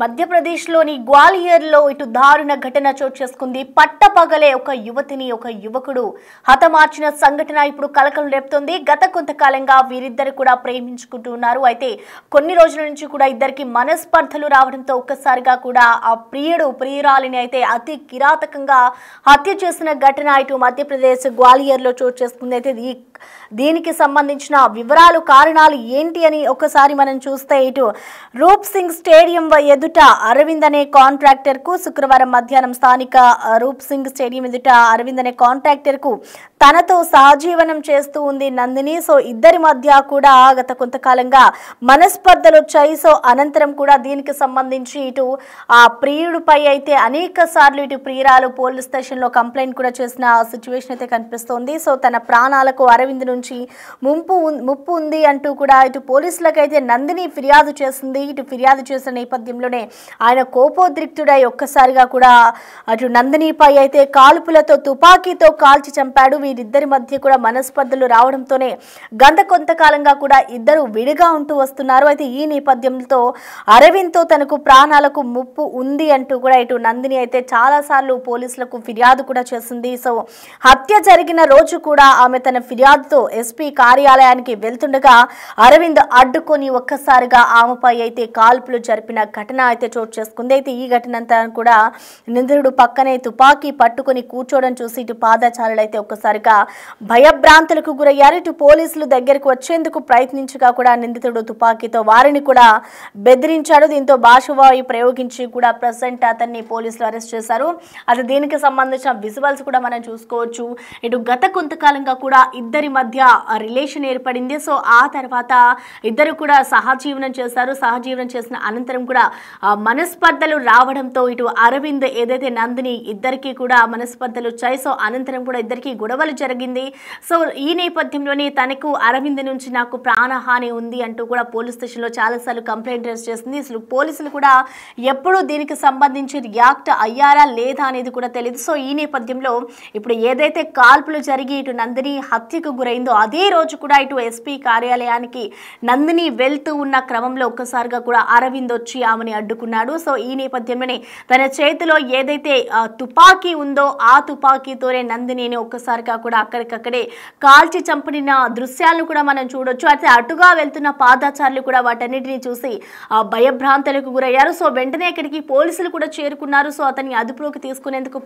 మధ్యప్రదేశ్లోని గ్వాలియర్లో ఇటు దారుణ ఘటన చోటు చేసుకుంది. పట్టపగలే ఒక యువతిని ఒక యువకుడు హతమార్చిన సంఘటన ఇప్పుడు కలకలం రేపుతోంది. గత కొంతకాలంగా వీరిద్దరు కూడా ప్రేమించుకుంటూ ఉన్నారు. అయితే కొన్ని రోజుల నుంచి కూడా ఇద్దరికి మనస్పర్ధలు రావడంతో ఒక్కసారిగా కూడా ఆ ప్రియురాలిని అయితే అతి కిరాతకంగా హత్య చేసిన ఘటన ఇటు మధ్యప్రదేశ్ గ్వాలియర్లో చోటు చేసుకుంది. అయితే దీనికి సంబంధించిన వివరాలు కారణాలు ఏంటి అని ఒకసారి మనం చూస్తే ఇటు రూప్ సింగ్ స్టేడియం ఎదుట అరవింద్ అనే కాంట్రాక్టర్ కు శుక్రవారం మధ్యాహ్నం స్థానిక రూప్ సింగ్ స్టేడియం ఎదుట అరవింద్ అనే కాంట్రాక్టర్ కు తనతో సహజీవనం చేస్తూ ఉంది నందిని. సో ఇద్దరి మధ్య కూడా గత కొంతకాలంగా మనస్పర్ధలు వచ్చాయి. సో అనంతరం కూడా దీనికి సంబంధించి ఇటు ఆ ప్రియుడిపై అయితే అనేక సార్లు ఇటు ప్రియురాలు పోలీస్ స్టేషన్ లో కంప్లైంట్ కూడా చేసిన సిచ్యువేషన్ అయితే కనిపిస్తోంది. సో తన ప్రాణాలకు అరవింద్ నుంచి ముప్పు ఉంది అంటూ కూడా ఇటు పోలీసులకు అయితే నందిని ఫిర్యాదు చేసింది. ఇటు ఫిర్యాదు చేసిన నేపథ్యంలోనే ఆయన కోపోద్రిక్తుడై ఒక్కసారిగా కూడా అటు నందినిపై అయితే కాల్పులతో తుపాకీతో కాల్చి చంపాడు. వీరిద్దరి మధ్య కూడా మనస్పర్ధలు రావడంతోనే గత కొంతకాలంగా కూడా ఇద్దరు విడిగా ఉంటూ వస్తున్నారు. అయితే ఈ నేపథ్యంతో అరవింద్తో తనకు ప్రాణాలకు ముప్పు ఉంది అంటూ కూడా ఇటు నందిని అయితే చాలా సార్లు పోలీసులకు ఫిర్యాదు కూడా చేసింది. సో హత్య జరిగిన రోజు కూడా ఆమె తన ఫిర్యాదుతో ఎస్పీ కార్యాలయానికి వెళ్తుండగా అరవింద్ అడ్డుకొని ఒక్కసారిగా ఆమెపై అయితే కాల్పులు జరిపిన ఘటన అయితే చోటు చేసుకుంది. అయితే ఈ ఘటన అంతా కూడా నిందితుడు పక్కనే తుపాకీ పట్టుకొని కూర్చోవడం చూసి ఇటు పాదచారులు అయితే ఒక్కసారిగా భయభ్రాంతులకు గురయ్యారు. ఇటు పోలీసులు దగ్గరకు వచ్చేందుకు ప్రయత్నించగా కూడా నిందితుడు తుపాకీతో వారిని కూడా బెదిరించాడు. దీంతో భాషవాయు ప్రయోగించి కూడా ప్రెసెంట్ అతన్ని పోలీసులు అరెస్ట్ చేశారు. అది దీనికి సంబంధించిన విజువల్స్ కూడా మనం చూసుకోవచ్చు. ఇటు గత కొంతకాలంగా కూడా ఇద్దరి మధ్య రిలేషన్ ఏర్పడింది. సో ఆ తర్వాత ఇద్దరు కూడా సహజీవనం చేశారు. సహజీవనం చేసిన అనంతరం కూడా మనస్పర్ధలు రావడంతో ఇటు అరవింద్ ఏదైతే నందిని ఇద్దరికి కూడా మనస్పర్ధలు వచ్చాయి. సో అనంతరం కూడా ఇద్దరికి గొడవలు జరిగింది. సో ఈ నేపథ్యంలోనే తనకు అరవింద్ నుంచి నాకు ప్రాణహాని ఉంది అంటూ కూడా పోలీస్ స్టేషన్లో చాలాసార్లు కంప్లైంట్ రైజ్ చేసింది. అసలు పోలీసులు కూడా ఎప్పుడు దీనికి సంబంధించి రియాక్ట్ అయ్యారా లేదా అనేది కూడా తెలియదు. సో ఈ నేపథ్యంలో ఇప్పుడు ఏదైతే కాల్పులు జరిగి ఇటు నందిని హత్యకు గురైందో అదే రోజు కూడా ఇటు ఎస్పీ కార్యాలయానికి నందిని వెళ్తూ ఉన్న క్రమంలో ఒక్కసారిగా కూడా అరవింద్ వచ్చి ఆమెని అడ్డుకున్నాడు. సో ఈ నేపథ్యంలోనే తన చేతిలో ఏదైతే తుపాకీ ఉందో ఆ తుపాకీతోనే నందినిని ఒక్కసారిగా కూడా అక్కడికక్కడే కాల్చి చంపిన దృశ్యాలను కూడా మనం చూడొచ్చు. అయితే అటుగా వెళ్తున్న పాదచారులు కూడా వాటన్నిటిని చూసి భయభ్రాంతులకు గురయ్యారు. సో వెంటనే ఇక్కడికి పోలీసులు కూడా చేరుకున్నారు. సో అతన్ని అదుపులోకి తీసుకునేందుకు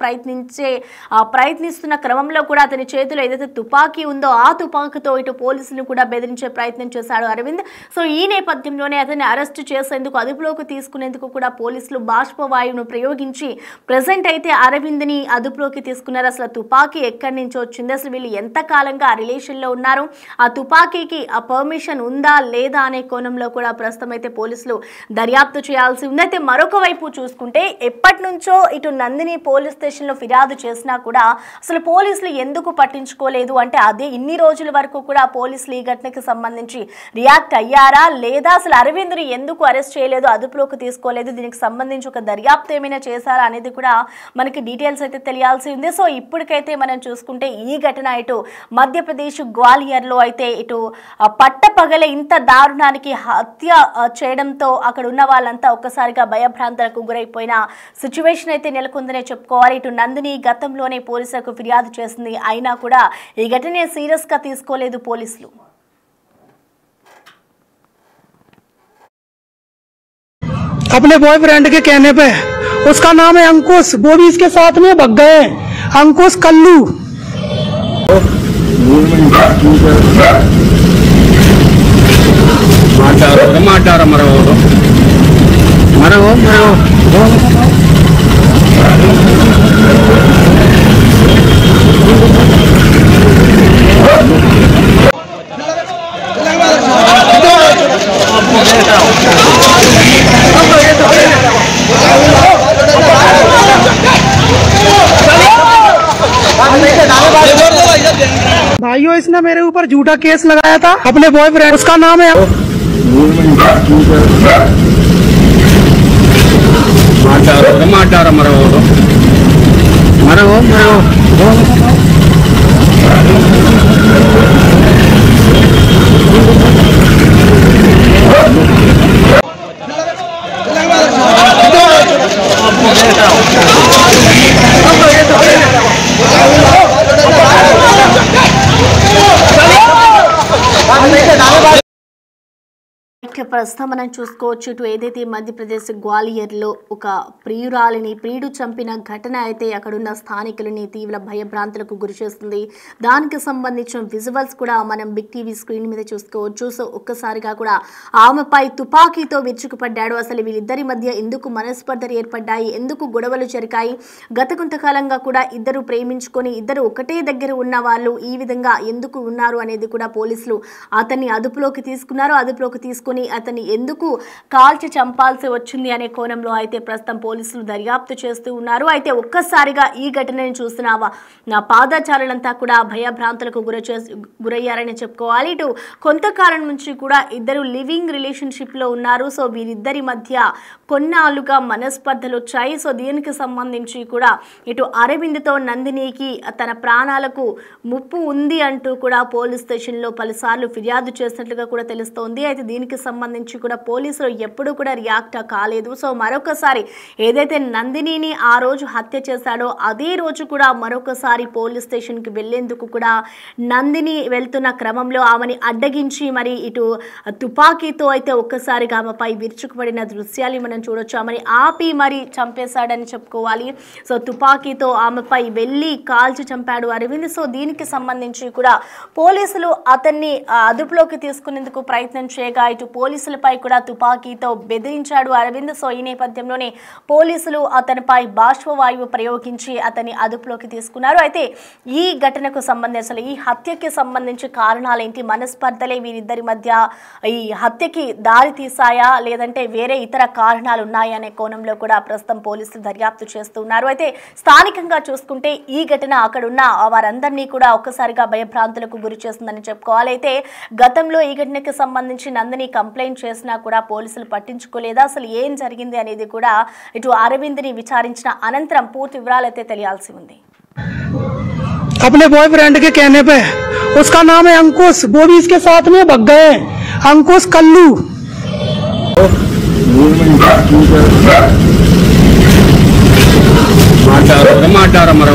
ప్రయత్నిస్తున్న క్రమంలో కూడా అతని చేతిలో ఏదైతే తుపాకీ ఉందో ఆ తుపాకీతో ఇటు పోలీసులు కూడా బెదిరించే ప్రయత్నం చేశాడు అరవింద్. సో ఈ నేపథ్యంలోనే అతన్ని అరెస్టు చేసేందుకు అదుపులోకి తీసుకునేందుకు కూడా పోలీసులు బాష్పవాయువును ప్రయోగించి ప్రెసెంట్ అయితే అరవింద్ని అదుపులోకి తీసుకున్నారు. అసలు తుపాకీ ఎక్కడి నుంచి వచ్చింది, అసలు వీళ్ళు ఎంత కాలంగా ఆ రిలేషన్లో ఉన్నారు, ఆ తుపాకీకి ఆ పర్మిషన్ ఉందా లేదా అనే కోణంలో కూడా ప్రస్తుతం అయితే పోలీసులు దర్యాప్తు చేయాల్సి ఉంది. అయితే మరొక వైపు చూసుకుంటే ఎప్పటి నుంచో ఇటు నందిని పోలీస్ స్టేషన్లో ఫిర్యాదు చేసినా కూడా అసలు పోలీసులు ఎందుకు పట్టించుకోలేదు అంటే అదే ఇన్ని రోజుల వరకు కూడా పోలీసులు ఈ ఘటనకి సంబంధించి రియాక్ట్ అయ్యారా లేదా, అసలు అరవింద్ని ఎందుకు అరెస్ట్ చేయలేదు, అదుపులోకి తీసుకోలేదు, దీనికి సంబంధించి ఒక దర్యాప్తు ఏమైనా చేశారా అనేది కూడా మనకి డీటెయిల్స్ అయితే తెలియాల్సి ఉంది. సో ఇప్పటికైతే మనం చూసుకుంటే ఈ ఘటన ఇటు మధ్యప్రదేశ్ గ్వాలియర్లో అయితే ఇటు పట్టపగలే ఇంత దారుణానికి హత్య చేయడంతో అక్కడ ఉన్న వాళ్ళంతా ఒక్కసారిగా భయభ్రాంతులకు గురైపోయిన సిచ్యువేషన్ అయితే నెలకొందనే చెప్పుకోవాలి. ఇటు నందిని గతంలోనే పోలీసులకు ఫిర్యాదు చేసింది, అయినా కూడా ఈ ఘటనే సీరియస్ గా తీసుకోలేదు పోలీసులు. अपने बॉयफ्रेंड के कहने पे, उसका नाम है अंकुश, वो भी इसके साथ में भग गए। अंकुश कल्लू भाइयों, इसने मेरे ऊपर झूठा केस लगाया था अपने बॉयफ्रेंड, उसका नाम है ప్రస్తుతం మనం చూసుకోవచ్చు ఇటు ఏదైతే మధ్యప్రదేశ్ గ్వాలియర్లో ఒక ప్రియుడు చంపిన ఘటన అయితే అక్కడున్న స్థానికులని తీవ్ర భయభ్రాంతులకు గురి చేస్తుంది. దానికి సంబంధించిన విజువల్స్ కూడా మనం బిగ్ టీవీ స్క్రీన్ మీద చూసుకోవచ్చు. సో ఒక్కసారిగా కూడా ఆమెపై తుపాకీతో విరుచుకుపడ్డాడు. అసలు వీళ్ళిద్దరి మధ్య ఎందుకు మనస్పర్ధలు ఏర్పడ్డాయి, ఎందుకు గొడవలు జరిగాయి, గత కొంతకాలంగా కూడా ఇద్దరు ప్రేమించుకొని ఇద్దరు ఒకటే దగ్గర ఉన్న వాళ్ళు ఈ విధంగా ఎందుకు ఉన్నారు అనేది కూడా పోలీసులు అతన్ని అదుపులోకి తీసుకుని అతన్ని ఎందుకు కాల్చి చంపాల్సి వచ్చింది అనే కోణంలో అయితే ప్రస్తుతం పోలీసులు దర్యాప్తు చేస్తూ ఉన్నారు. అయితే ఒక్కసారిగా ఈ ఘటనని చూసిన నా పాదచారులంతా కూడా భయభ్రాంతులకు గురయ్యారని చెప్పుకోవాలి. ఇటు కొంతకాలం నుంచి కూడా ఇద్దరు లివింగ్ రిలేషన్షిప్లో ఉన్నారు. సో వీరిద్దరి మధ్య కొన్నాళ్ళుగా మనస్పర్ధలు వచ్చాయి. సో దీనికి సంబంధించి కూడా ఇటు అరవింద్తో నందినికి తన ప్రాణాలకు ముప్పు ఉంది అంటూ కూడా పోలీస్ స్టేషన్లో పలుసార్లు ఫిర్యాదు చేసినట్లుగా కూడా తెలుస్తోంది. అయితే దీనికి సంబంధించి కూడా పోలీసులు ఎప్పుడూ కూడా రియాక్ట్ కాలేదు. సో మరొకసారి ఏదైతే నందినిని ఆ రోజు హత్య చేశాడో అదే రోజు కూడా మరొకసారి పోలీస్ స్టేషన్కి వెళ్లేందుకు కూడా నందిని వెళ్తున్న క్రమంలో ఆమెని అడ్డగించి మరి ఇటు తుపాకీతో అయితే ఒక్కసారిగా ఆమెపై విరుచుకుపడిన దృశ్యాలు మనం చూడొచ్చు. ఆమెని ఆపి మరి చంపేశాడని చెప్పుకోవాలి. సో తుపాకీతో ఆమెపై వెళ్ళి కాల్చి చంపాడు అరవింద్. సో దీనికి సంబంధించి కూడా పోలీసులు అతన్ని అదుపులోకి తీసుకునేందుకు ప్రయత్నం చేయగా ఇటు పోలీసులపై కూడా తుపాకీతో బెదిరించాడు అరవింద్. సో ఈ నేపథ్యంలోనే పోలీసులు అతనిపై బాష్పవాయువు ప్రయోగించి అతన్ని అదుపులోకి తీసుకున్నారు. అయితే ఈ ఘటనకు సంబంధించి అసలు ఈ హత్యకి సంబంధించి కారణాలేంటి, మనస్పర్ధలే వీరిద్దరి మధ్య ఈ హత్యకి దారి తీసాయా లేదంటే వేరే ఇతర కారణాలు ఉన్నాయా అనే కోణంలో కూడా ప్రస్తుతం పోలీసులు దర్యాప్తు చేస్తున్నారు. అయితే స్థానికంగా చూసుకుంటే ఈ ఘటన అక్కడున్న వారందరినీ కూడా ఒక్కసారిగా భయభ్రాంతులకు గురి చేస్తుందని చెప్పుకోవాలి. అయితే గతంలో ఈ ఘటనకి సంబంధించి నందిని కంప్లైంట్ చేసినా కూడా పోలీసులు పట్టించుకోలేదా, అసలు ఏం జరిగింది అనేది కూడా ఇటు అరవింద్ని విచారించిన అనంతరం పూర్తి వివరాలు అయితే తెలియాల్సి ఉంది. अपने बॉयफ्रेंड के कहने पे, उसका नाम है अंकुश, वो भी इसके साथ में भग गए. अंकुश कल्लू మాట్లాడారా మరో